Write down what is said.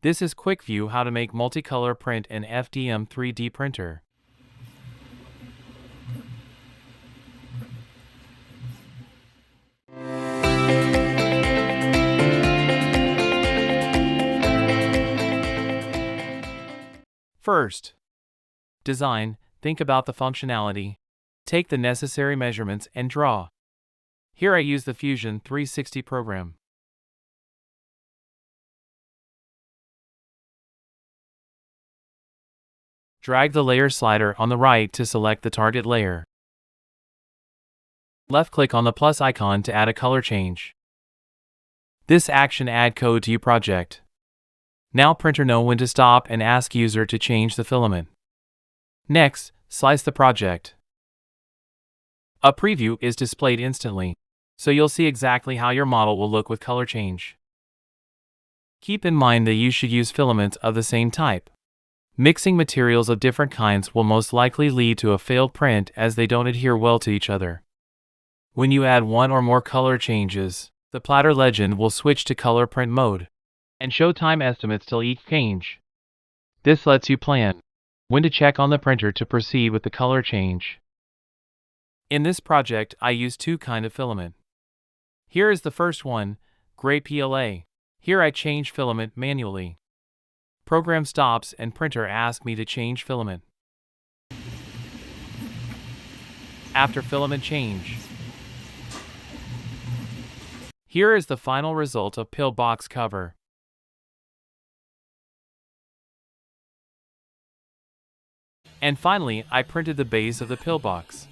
This is quick view how to make multicolor print in FDM 3D printer. First, design. Think about the functionality. Take the necessary measurements and draw. Here I use the Fusion 360 program. Drag the layer slider on the right to select the target layer. Left-click on the plus icon to add a color change. This action add code to your project. Now printer know when to stop and ask user to change the filament. Next, slice the project. A preview is displayed instantly, so you'll see exactly how your model will look with color change. Keep in mind that you should use filaments of the same type. Mixing materials of different kinds will most likely lead to a failed print as they don't adhere well to each other. When you add one or more color changes, the platter legend will switch to color print mode and show time estimates till each change. This lets you plan when to check on the printer to proceed with the color change. In this project, I use two kinds of filament. Here is the first one, gray PLA. Here I change filament manually. Program stops and printer asks me to change filament. After filament change, here is the final result of pill box cover. And finally, I printed the base of the pill box.